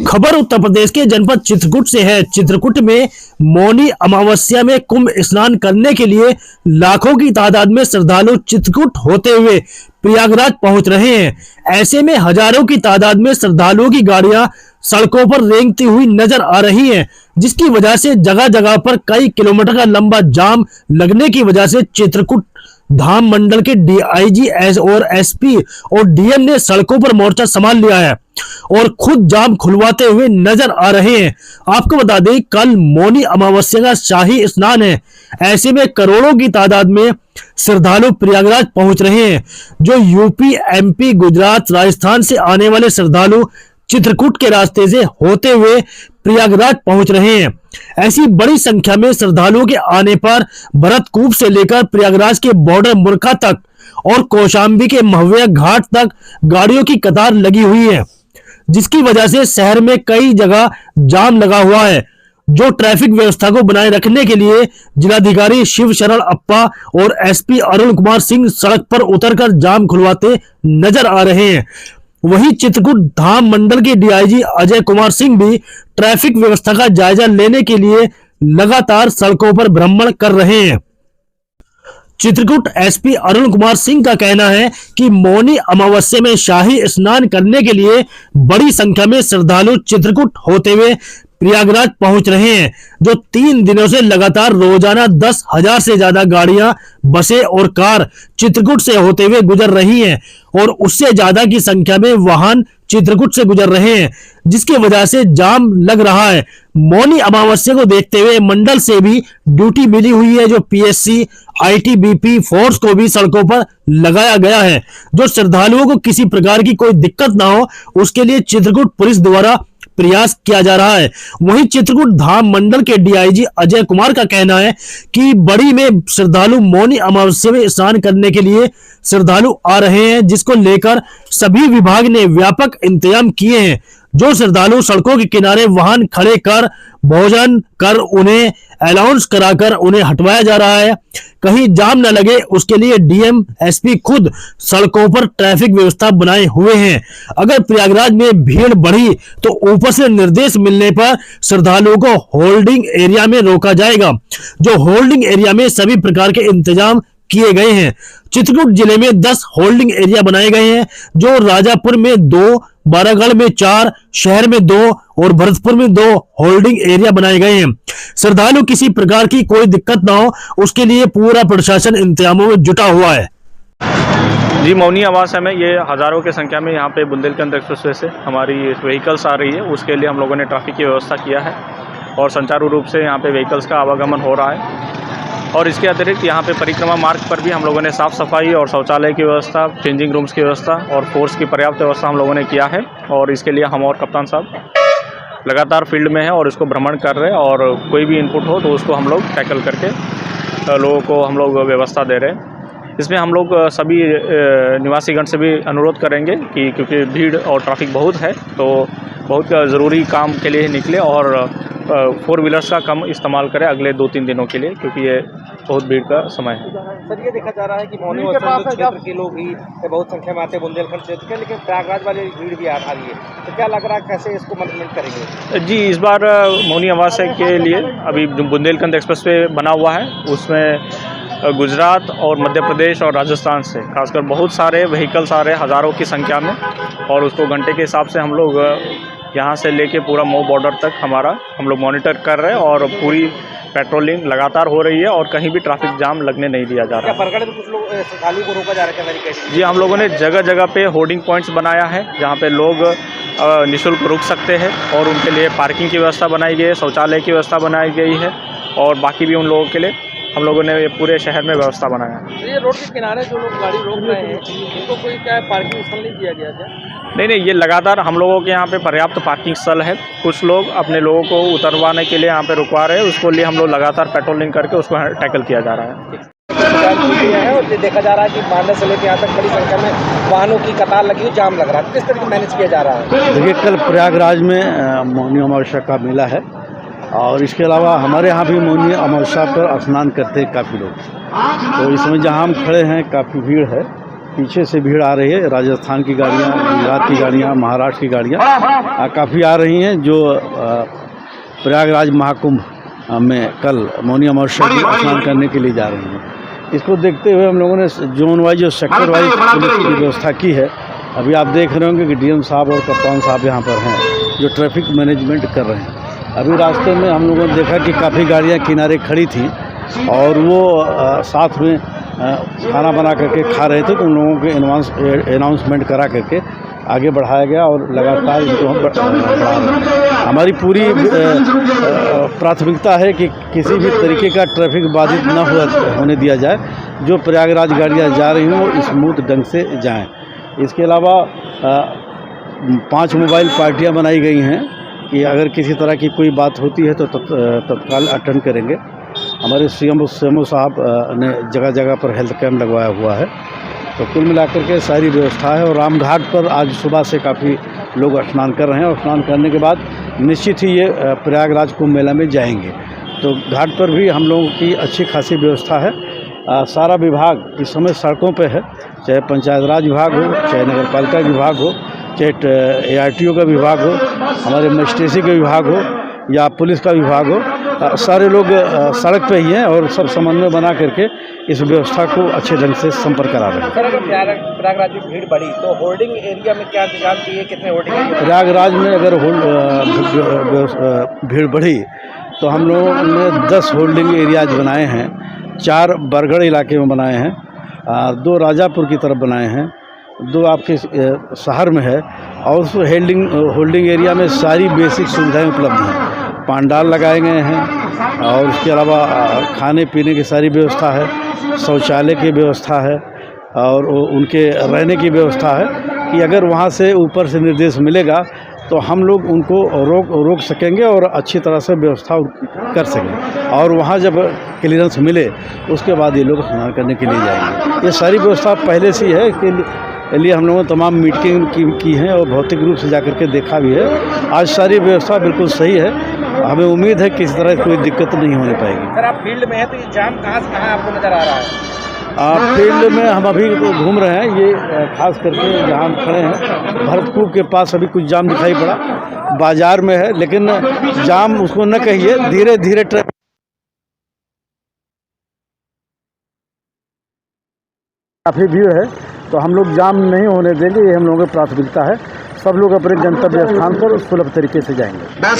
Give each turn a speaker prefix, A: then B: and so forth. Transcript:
A: खबर उत्तर प्रदेश के जनपद चित्रकूट से है। चित्रकूट में मौनी अमावस्या में कुंभ स्नान करने के लिए लाखों की तादाद में श्रद्धालु चित्रकूट होते हुए प्रयागराज पहुंच रहे हैं। ऐसे में हजारों की तादाद में श्रद्धालुओं की गाड़ियां सड़कों पर रेंगती हुई नजर आ रही हैं, जिसकी वजह से जगह जगह पर कई किलोमीटर का लंबा जाम लगने की वजह से चित्रकूट धाम मंडल के डीआईजी और एसपी और डीएम ने सड़कों पर मोर्चा संभाल लिया है और खुद जाम खुलवाते हुए नजर आ रहे हैं। आपको बता दें, कल मौनी अमावस्या का शाही स्नान है। ऐसे में करोड़ों की तादाद में श्रद्धालु प्रयागराज पहुंच रहे हैं। जो यूपी, एमपी, गुजरात, राजस्थान से आने वाले श्रद्धालु चित्रकूट के रास्ते से होते हुए प्रयागराज पहुंच रहे हैं। ऐसी बड़ी संख्या में श्रद्धालुओं के आने पर भरतकूप से लेकर प्रयागराज के बॉर्डर मुरखा तक और कौशाम्बी के महुआ घाट तक गाड़ियों की कतार लगी हुई है, जिसकी वजह से शहर में कई जगह जाम लगा हुआ है। जो ट्रैफिक व्यवस्था को बनाए रखने के लिए जिलाधिकारी शिव शरण अप्पा और एसपी अरुण कुमार सिंह सड़क पर उतरकर जाम खुलवाते नजर आ रहे हैं। वहीं चित्रकूट धाम मंडल के डीआईजी अजय कुमार सिंह भी ट्रैफिक व्यवस्था का जायजा लेने के लिए लगातार सड़कों पर भ्रमण कर रहे हैं। चित्रकूट एसपी अरुण कुमार सिंह का कहना है कि मौनी अमावस्या में शाही स्नान करने के लिए बड़ी संख्या में श्रद्धालु चित्रकूट होते हुए प्रयागराज पहुंच रहे हैं। जो 3 दिनों से लगातार रोजाना 10,000 से ज्यादा गाड़ियां, बसें और कार चित्रकूट से होते हुए गुजर रही हैं और उससे ज्यादा की संख्या में वाहन चित्रकूट से गुजर रहे हैं, जिसकी वजह से जाम लग रहा है। मौनी अमावस्या को देखते हुए मंडल से भी ड्यूटी मिली हुई है। जो पीएससी, आईटीबीपी फोर्स को भी सड़कों पर लगाया गया है। जो श्रद्धालुओं को किसी प्रकार की कोई दिक्कत ना हो, उसके लिए चित्रकूट पुलिस द्वारा प्रयास किया जा रहा है। वहीं चित्रकूट धाम मंडल के डीआईजी अजय कुमार का कहना है कि बड़ी में श्रद्धालु मौनी अमावस्या में स्नान करने के लिए श्रद्धालु आ रहे हैं, जिसको लेकर सभी विभाग ने व्यापक इंतजाम किए हैं। जो श्रद्धालु सड़कों के किनारे वाहन खड़े कर भोजन कर उन्हें अलाउंस कराकर उन्हें हटवाया जा रहा है। कहीं जाम न लगे, उसके लिए डीएम, एसपी खुद सड़कों पर ट्रैफिक व्यवस्था बनाए हुए हैं। अगर प्रयागराज में भीड़ बढ़ी तो ऊपर से निर्देश मिलने पर श्रद्धालुओं को होल्डिंग एरिया में रोका जाएगा। जो होल्डिंग एरिया में सभी प्रकार के इंतजाम किए गए हैं। चित्रकूट जिले में 10 होल्डिंग एरिया बनाए गए हैं। जो राजापुर में 2, बारागढ़ में 4, शहर में 2 और भरतपुर में 2 होल्डिंग एरिया बनाए गए हैं। श्रद्धालु किसी प्रकार की कोई दिक्कत ना हो, उसके लिए पूरा प्रशासन इंतजामों में जुटा हुआ है।
B: जी, मौनी अमावस्या में ये हज़ारों की संख्या में यहाँ पे बुंदेलखंड एक्सप्रेसवे से हमारी व्हीकल्स आ रही है। उसके लिए हम लोगों ने ट्रैफिक की व्यवस्था किया है और सुचारू रूप से यहाँ पे व्हीकल्स का आवागमन हो रहा है। और इसके अतिरिक्त यहाँ पे परिक्रमा मार्ग पर भी हम लोगों ने साफ़ सफाई और शौचालय की व्यवस्था, चेंजिंग रूम्स की व्यवस्था और फोर्स की पर्याप्त व्यवस्था हम लोगों ने किया है। और इसके लिए हम और कप्तान साहब लगातार फील्ड में हैं और इसको भ्रमण कर रहे हैं और कोई भी इनपुट हो तो उसको हम लोग टैकल करके लोगों को हम लोग व्यवस्था दे रहे हैं। इसमें हम लोग सभी निवासीगण से भी अनुरोध करेंगे कि क्योंकि भीड़ और ट्रैफिक बहुत है तो बहुत ज़रूरी काम के लिए निकले और 4 व्हीलर्स का कम इस्तेमाल करें अगले 2-3 दिनों के लिए, क्योंकि ये बहुत भीड़ का समय है।
C: सर, ये देखा जा रहा है कि मौनी अमावस्या क्षेत्र के लोग ही बहुत संख्या में आते हैं बुंदेलखंड क्षेत्र के, लेकिन प्रयागराज वाली भीड़ भी आ रही है, तो क्या लग रहा है कैसे इसको मैनेजमेंट करेंगे?
B: जी, इस बार मौनी अमावस्या के लिए अभी बुंदेलखंड एक्सप्रेसवे बना हुआ है, उसमें गुजरात और मध्य प्रदेश और राजस्थान से खासकर बहुत सारे व्हीकल्स आ रहे हैं हज़ारों की संख्या में। और उसको घंटे के हिसाब से हम लोग यहाँ से लेके पूरा मऊ बॉर्डर तक हम लोग मॉनिटर कर रहे हैं और पूरी पेट्रोलिंग लगातार हो रही है और कहीं भी ट्रैफिक जाम लगने नहीं दिया जा रहा है।
C: बरगढ़ में कुछ लोग श्रद्धालुओं को रोका जा रहा है?
B: जी, हम लोगों ने जगह जगह पे होर्डिंग पॉइंट्स बनाया है जहाँ पे लोग निःशुल्क रुक सकते हैं और उनके लिए पार्किंग की व्यवस्था बनाई गई है, शौचालय की व्यवस्था बनाई गई है और बाकी भी उन लोगों के लिए हम लोगों ने पूरे शहर में व्यवस्था बनाया है।
C: ये रोड के किनारे जो लोग गाड़ी रोक रहे हैं उनको कोई क्या पार्किंग स्थल नहीं दिया गया क्या?
B: नहीं, ये लगातार हम लोगों के यहाँ पे पर्याप्त पार्किंग स्थल है। कुछ लोग अपने लोगों को उतरवाने के लिए यहाँ पे रुकवा रहे हैं, उसको लिए हम लोग लगातार पेट्रोलिंग करके उसको टैकल किया जा रहा है।
C: और देखा जा रहा है कि मांडा से लेकर यहाँ तक बड़ी संख्या में वाहनों की कतार लगी हुई, जाम लग रहा है, किस तरह मैनेज किया जा रहा है?
D: देखिए, कल प्रयागराज में मौनी अमावस्या का मेला है और इसके अलावा हमारे यहाँ भी मौनी अमावस्या पर स्नान करते हैं काफ़ी लोग। तो इस समय जहाँ हम खड़े हैं काफ़ी भीड़ है पीछे से भीड़ आ रही है, राजस्थान की गाड़ियाँ, गुजरात की गाड़ियाँ, महाराष्ट्र की गाड़ियाँ काफ़ी आ रही हैं, जो प्रयागराज महाकुंभ में कल मौनी अमावस्या की स्नान करने के लिए जा रही हैं। इसको देखते हुए हम लोगों ने जोन वाइज और सेक्टर वाइज पुलिस की व्यवस्था की है। अभी आप देख रहे होंगे कि डीएम साहब और कप्तान साहब यहाँ पर हैं, जो ट्रैफिक मैनेजमेंट कर रहे हैं। अभी रास्ते में हम लोगों ने देखा कि काफ़ी गाड़ियाँ किनारे खड़ी थी और वो साथ में खाना बना करके खा रहे थे, तो उन लोगों के अनाउंसमेंट करा करके आगे बढ़ाया गया और लगातार इनको हम बढ़ा रहे हैं। हमारी पूरी प्राथमिकता है कि किसी भी तरीके का ट्रैफिक बाधित न होने दिया जाए। जो प्रयागराज गाड़ियाँ जा रही हैं वो स्मूथ ढंग से जाएं। इसके अलावा 5 मोबाइल पार्टियां बनाई गई हैं कि अगर किसी तरह की कोई बात होती है तो तत्काल अटेंड करेंगे। हमारे सीएमओ साहब ने जगह जगह पर हेल्थ कैंप लगवाया हुआ है। तो कुल मिलाकर के सारी व्यवस्था है और रामघाट पर आज सुबह से काफ़ी लोग स्नान कर रहे हैं और स्नान करने के बाद निश्चित ही ये प्रयागराज कुंभ मेला में जाएंगे। तो घाट पर भी हम लोगों की अच्छी खासी व्यवस्था है। सारा विभाग इस समय सड़कों पे है, चाहे पंचायत राज विभाग हो, चाहे नगर पालिका विभाग हो, चाहे ARTO का विभाग हो, हमारे मजिस्ट्रेसी का विभाग हो या पुलिस का विभाग हो, सारे लोग सड़क पे ही हैं और सब समन्वय बना करके इस व्यवस्था को अच्छे ढंग से संपर्क करा रहे हैं।
C: सर, अगर प्रयागराज में भीड़ बढ़ी तो होल्डिंग एरिया में क्या इंतजाम किए, कितने होल्डिंग एरिया?
D: प्रयागराज में अगर भीड़ बढ़ी तो हम लोगों ने 10 होल्डिंग एरियाज बनाए हैं, 4 बरगढ़ इलाके में बनाए हैं, 2 राजापुर की तरफ बनाए हैं, 2 आपके शहर में है और उस होल्डिंग एरिया में सारी बेसिक सुविधाएं उपलब्ध हैं। पांडाल लगाए गए हैं और उसके अलावा खाने पीने की सारी व्यवस्था है, शौचालय की व्यवस्था है और उनके रहने की व्यवस्था है कि अगर वहाँ से ऊपर से निर्देश मिलेगा तो हम लोग उनको रोक सकेंगे और अच्छी तरह से व्यवस्था कर सकेंगे। और वहाँ जब क्लियरेंस मिले उसके बाद ये लोग स्नान करने के लिए जाएंगे। ये सारी व्यवस्था पहले से ही है, इसके लिए हम लोगों ने तमाम मीटिंग की हैं और भौतिक रूप से जाकर के देखा भी है। आज सारी व्यवस्था बिल्कुल सही है। हमें उम्मीद है कि इस तरह कोई दिक्कत नहीं होने पाएगी।
C: सर, आप फील्ड में हैं तो ये जाम कहाँ से कहाँ आपको नज़र आ रहा है?
D: फील्ड में हम अभी घूम रहे हैं, ये खास करके जहाँ हम खड़े हैं भरतकूप के पास अभी कुछ जाम दिखाई पड़ा, बाजार में है, लेकिन जाम उसको न कहिए, धीरे धीरे ट्रैफिक काफ़ी भीड़ है तो हम लोग जाम नहीं होने देंगे, ये हम लोगों की प्राथमिकता है। सब लोग अपने गंतव्य स्थान पर सुलभ तरीके से जाएंगे।